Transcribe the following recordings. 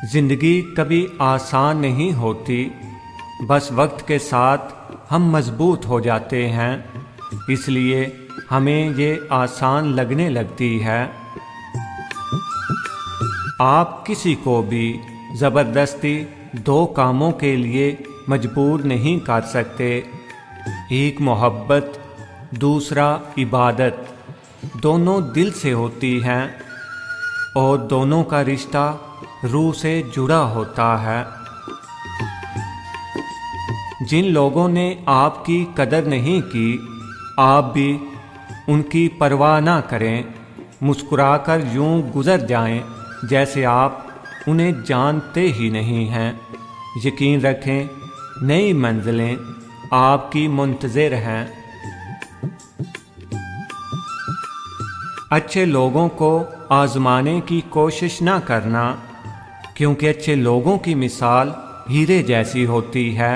जिंदगी कभी आसान नहीं होती, बस वक्त के साथ हम मजबूत हो जाते हैं, इसलिए हमें ये आसान लगने लगती है। आप किसी को भी ज़बरदस्ती दो कामों के लिए मजबूर नहीं कर सकते। एक मोहब्बत, दूसरा इबादत, दोनों दिल से होती हैं और दोनों का रिश्ता रूह से जुड़ा होता है। जिन लोगों ने आपकी कदर नहीं की, आप भी उनकी परवाह ना करें, मुस्कुराकर यूं गुजर जाएं जैसे आप उन्हें जानते ही नहीं हैं। यकीन रखें, नई मंजिलें आपकी मुंतज़िर हैं। अच्छे लोगों को आजमाने की कोशिश ना करना, क्योंकि अच्छे लोगों की मिसाल हीरे जैसी होती है।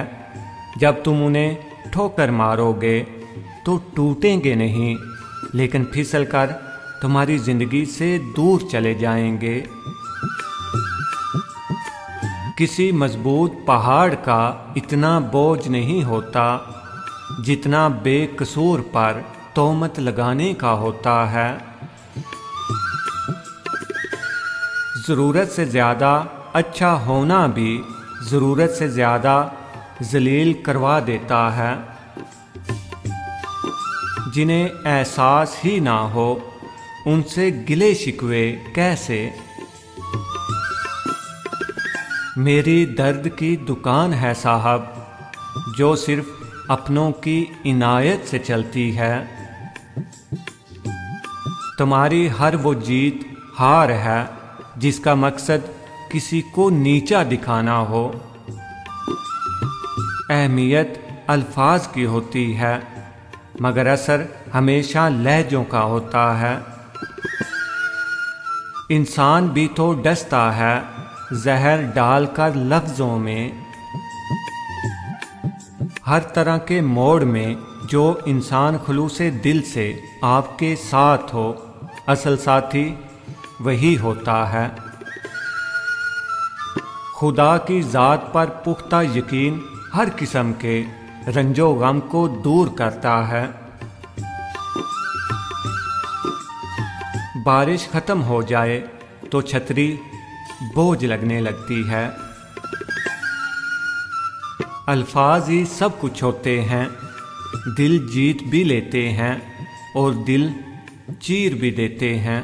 जब तुम उन्हें ठोकर मारोगे तो टूटेंगे नहीं, लेकिन फिसल कर तुम्हारी जिंदगी से दूर चले जाएंगे। किसी मजबूत पहाड़ का इतना बोझ नहीं होता जितना बेकसूर पर तोहमत लगाने का होता है। ज़रूरत से ज़्यादा अच्छा होना भी ज़रूरत से ज़्यादा जलील करवा देता है। जिन्हें एहसास ही ना हो, उनसे गिले शिकवे कैसे। मेरी दर्द की दुकान है साहब, जो सिर्फ अपनों की इनायत से चलती है। तुम्हारी हर वो जीत हार है जिसका मकसद किसी को नीचा दिखाना हो। अहमियत अल्फाज की होती है, मगर असर हमेशा लहजों का होता है। इंसान भी तो डसता है जहर डालकर लफ्ज़ों में। हर तरह के मोड़ में जो इंसान खुलूसे दिल से आपके साथ हो, असल साथी वही होता है। खुदा की ज़ात पर पुख्ता यकीन हर किस्म के रंजो गम को दूर करता है। बारिश ख़त्म हो जाए तो छतरी बोझ लगने लगती है। अल्फाज ही सब कुछ होते हैं, दिल जीत भी लेते हैं और दिल चीर भी देते हैं।